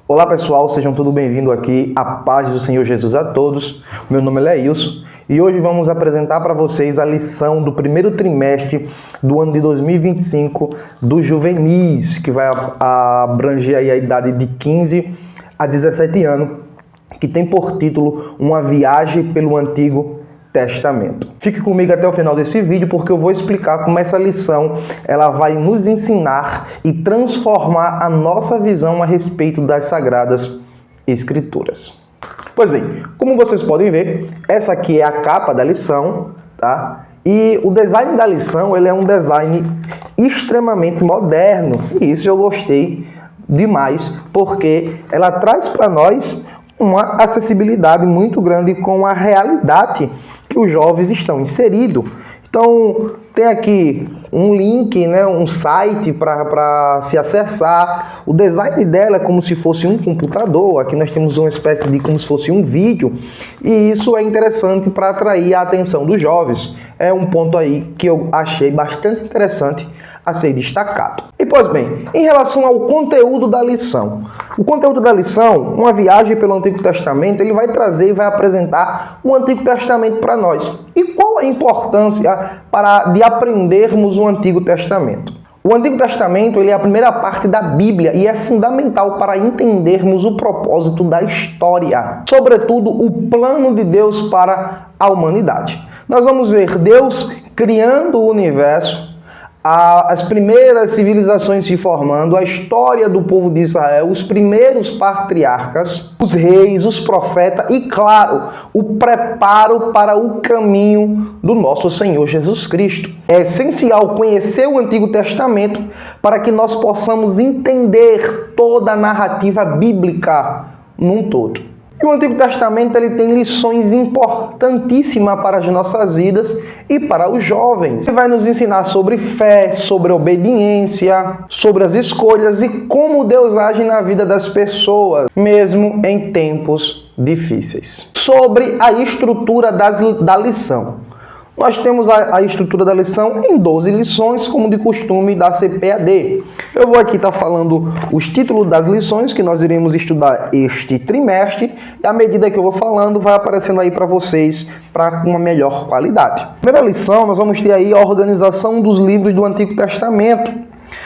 Olá pessoal, sejam todos bem-vindos aqui, a paz do Senhor Jesus a todos. Meu nome é Leilson e hoje vamos apresentar para vocês a lição do primeiro trimestre do ano de 2025 dos juvenis, que vai abranger aí a idade de 15 a 17 anos, que tem por título Uma Viagem pelo Antigo Testamento. Fique comigo até o final desse vídeo porque eu vou explicar como essa lição ela vai nos ensinar e transformar a nossa visão a respeito das Sagradas Escrituras. Pois bem, como vocês podem ver, essa aqui é a capa da lição, tá? E o design da lição ele é um design extremamente moderno e isso eu gostei demais porque ela traz para nós uma acessibilidade muito grande com a realidade que os jovens estão inseridos. Então, tem aqui um link, um site para se acessar. O design dela é como se fosse um computador. Aqui nós temos uma espécie de como se fosse um vídeo. E isso é interessante para atrair a atenção dos jovens. É um ponto aí que eu achei bastante interessante a ser destacado. E pois bem, em relação ao conteúdo da lição. O conteúdo da lição, Uma Viagem pelo Antigo Testamento, ele vai trazer e vai apresentar o Antigo Testamento para nós. E qual a importância de aprendermos o Antigo Testamento? O Antigo Testamento ele é a primeira parte da Bíblia e é fundamental para entendermos o propósito da história, sobretudo o plano de Deus para a humanidade. Nós vamos ver Deus criando o universo, as primeiras civilizações se formando, a história do povo de Israel, os primeiros patriarcas, os reis, os profetas e, claro, o preparo para o caminho do nosso Senhor Jesus Cristo. É essencial conhecer o Antigo Testamento para que nós possamos entender toda a narrativa bíblica num todo. E o Antigo Testamento ele tem lições importantíssimas para as nossas vidas e para os jovens. Ele vai nos ensinar sobre fé, sobre obediência, sobre as escolhas e como Deus age na vida das pessoas, mesmo em tempos difíceis. Sobre a estrutura da lição. Nós temos a estrutura da lição em 12 lições, como de costume da CPAD. Eu vou aqui estar falando os títulos das lições que nós iremos estudar este trimestre, e à medida que eu vou falando, vai aparecendo aí para vocês para uma melhor qualidade. Primeira lição, nós vamos ter aí a organização dos livros do Antigo Testamento.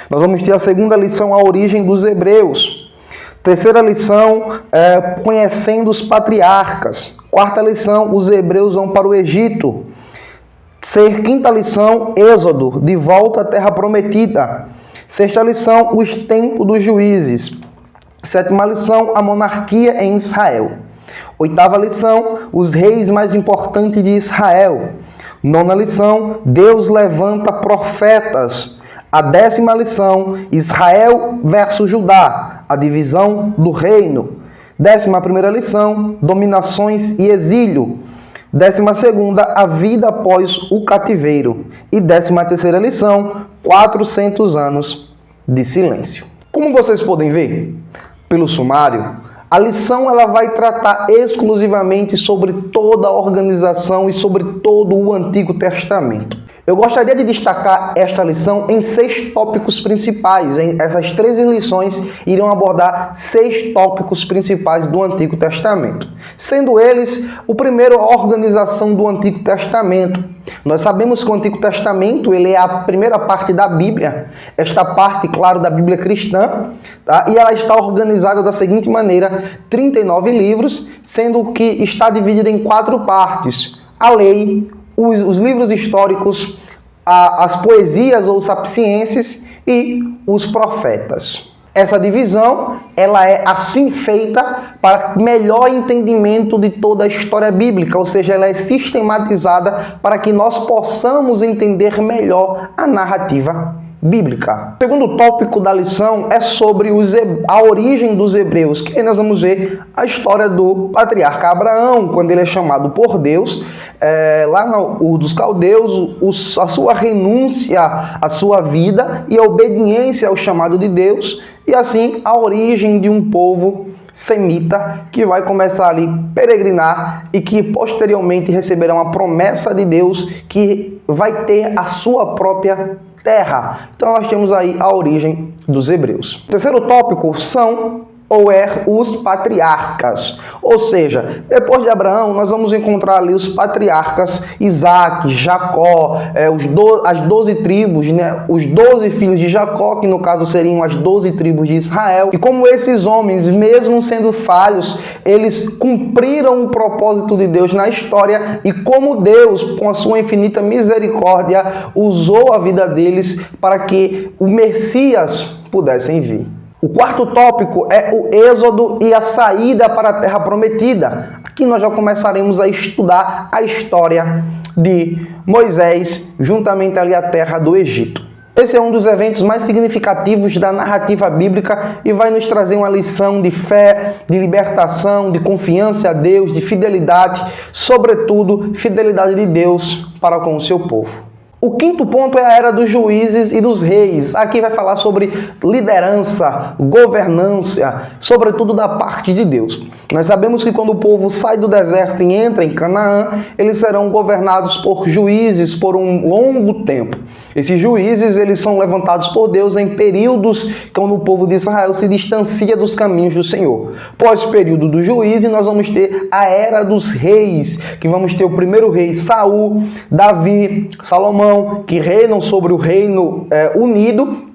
Nós vamos ter a segunda lição, a origem dos hebreus. Terceira lição, conhecendo os patriarcas. Quarta lição, os hebreus vão para o Egito. Quinta lição, Êxodo, de volta à terra prometida. Sexta lição, os tempos dos juízes. Sétima lição, a monarquia em Israel. Oitava lição, os reis mais importantes de Israel. Nona lição, Deus levanta profetas. A 10ª lição, Israel versus Judá, a divisão do reino. 11ª lição, dominações e exílio. 12ª, a vida após o cativeiro. E 13ª lição, 400 anos de silêncio. Como vocês podem ver, pelo sumário, a lição ela vai tratar exclusivamente sobre toda a organização e sobre todo o Antigo Testamento. Eu gostaria de destacar esta lição em 6 tópicos principais. Essas 13 lições irão abordar 6 tópicos principais do Antigo Testamento. Sendo eles, o primeiro, a organização do Antigo Testamento. Nós sabemos que o Antigo Testamento ele é a primeira parte da Bíblia. Esta parte, claro, da Bíblia cristã, tá? E ela está organizada da seguinte maneira, 39 livros, sendo que está dividida em 4 partes. A lei, os livros históricos, as poesias ou sapiências e os profetas. Essa divisão ela é assim feita para melhor entendimento de toda a história bíblica, ou seja, ela é sistematizada para que nós possamos entender melhor a narrativa bíblica. O segundo tópico da lição é sobre a origem dos hebreus, que aí nós vamos ver a história do patriarca Abraão, quando ele é chamado por Deus, lá no dos caldeus, a sua renúncia à sua vida e a obediência ao chamado de Deus, e assim a origem de um povo semita que vai começar ali a peregrinar e que posteriormente receberá uma promessa de Deus que vai ter a sua própria terra. Então nós temos aí a origem dos hebreus. O terceiro tópico são ou os patriarcas. Ou seja, depois de Abraão, nós vamos encontrar ali os patriarcas Isaac, Jacó, as 12 tribos, né? Os 12 filhos de Jacó, que no caso seriam as 12 tribos de Israel. E como esses homens, mesmo sendo falhos, eles cumpriram o propósito de Deus na história, e como Deus, com a sua infinita misericórdia, usou a vida deles para que o Messias pudessem vir. O quarto tópico é o êxodo e a saída para a terra prometida. Aqui nós já começaremos a estudar a história de Moisés juntamente ali à terra do Egito. Esse é um dos eventos mais significativos da narrativa bíblica e vai nos trazer uma lição de fé, de libertação, de confiança a Deus, de fidelidade, sobretudo fidelidade de Deus para com o seu povo. O quinto ponto é a era dos juízes e dos reis. Aqui vai falar sobre liderança, governança, sobretudo da parte de Deus. Nós sabemos que quando o povo sai do deserto e entra em Canaã, eles serão governados por juízes por um longo tempo. Esses juízes, eles são levantados por Deus em períodos quando o povo de Israel se distancia dos caminhos do Senhor. Pós período do juízo, nós vamos ter a era dos reis, que vamos ter o primeiro rei Saul, Davi, Salomão, que reinam sobre o reino unido.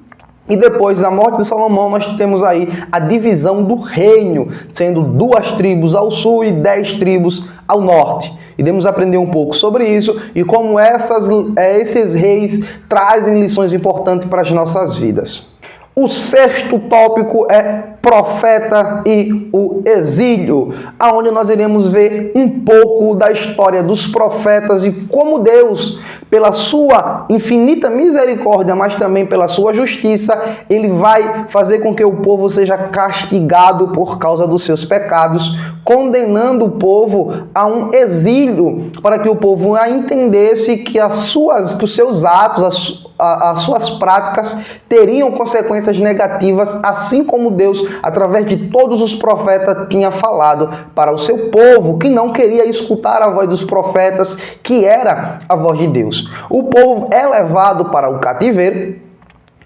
E depois da morte de Salomão, nós temos aí a divisão do reino, sendo 2 tribos ao sul e 10 tribos ao norte. Iremos aprender um pouco sobre isso e como esses reis trazem lições importantes para as nossas vidas. O sexto tópico é profeta e o exílio, aonde nós iremos ver um pouco da história dos profetas e como Deus, pela sua infinita misericórdia, mas também pela sua justiça, ele vai fazer com que o povo seja castigado por causa dos seus pecados, condenando o povo a um exílio, para que o povo entendesse que os seus atos, as suas práticas teriam consequências negativas, assim como Deus, através de todos os profetas, tinha falado para o seu povo, que não queria escutar a voz dos profetas, que era a voz de Deus. O povo é levado para o cativeiro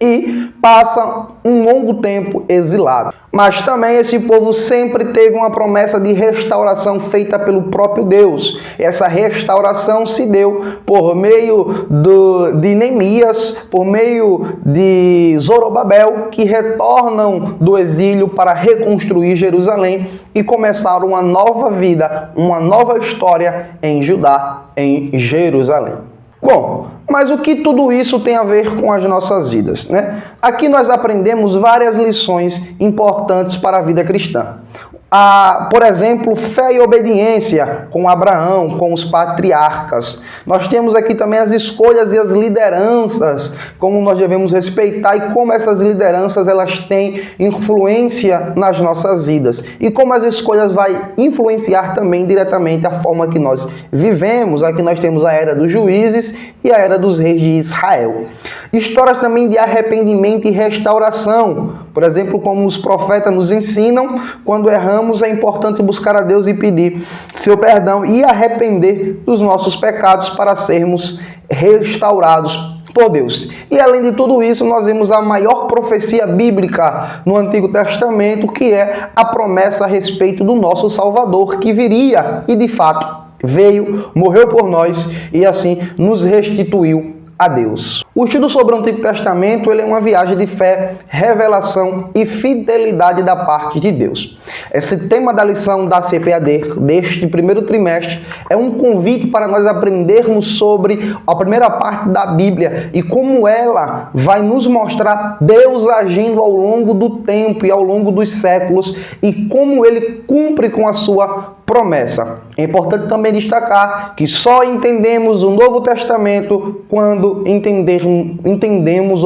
e passa um longo tempo exilado. Mas também esse povo sempre teve uma promessa de restauração feita pelo próprio Deus. Essa restauração se deu por meio de Neemias, por meio de Zorobabel, que retornam do exílio para reconstruir Jerusalém e começar uma nova vida, uma nova história em Judá, em Jerusalém. Bom, mas o que tudo isso tem a ver com as nossas vidas, né? Aqui nós aprendemos várias lições importantes para a vida cristã. Por exemplo, fé e obediência com Abraão, com os patriarcas. Nós temos aqui também as escolhas e as lideranças, como nós devemos respeitar e como essas lideranças elas têm influência nas nossas vidas. E como as escolhas vai influenciar também diretamente a forma que nós vivemos. Aqui nós temos a era dos juízes e a era dos reis de Israel. Histórias também de arrependimento e restauração. Por exemplo, como os profetas nos ensinam, quando erramos é importante buscar a Deus e pedir seu perdão e arrepender dos nossos pecados para sermos restaurados por Deus. E além de tudo isso, nós vemos a maior profecia bíblica no Antigo Testamento, que é a promessa a respeito do nosso Salvador, que viria e de fato veio, morreu por nós e assim nos restituiu a Deus. O estudo sobre o Antigo Testamento ele é uma viagem de fé, revelação e fidelidade da parte de Deus. Esse tema da lição da CPAD deste primeiro trimestre é um convite para nós aprendermos sobre a primeira parte da Bíblia e como ela vai nos mostrar Deus agindo ao longo do tempo e ao longo dos séculos e como ele cumpre com a sua promessa. É importante também destacar que só entendemos o Novo Testamento quando entendermos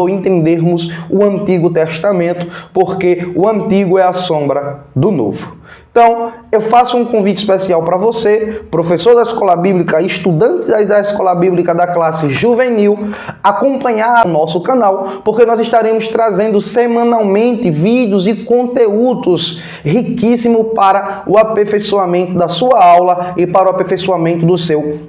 o Antigo Testamento, porque o Antigo é a sombra do Novo. Então, eu faço um convite especial para você, professor da Escola Bíblica, estudante da Escola Bíblica da classe juvenil, acompanhar o nosso canal, porque nós estaremos trazendo semanalmente vídeos e conteúdos riquíssimos para o aperfeiçoamento da sua aula e para o aperfeiçoamento do seu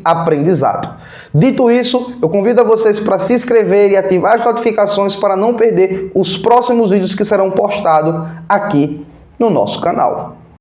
aprendizado. Dito isso, eu convido a vocês para se inscrever e ativar as notificações para não perder os próximos vídeos que serão postados aqui no nosso canal.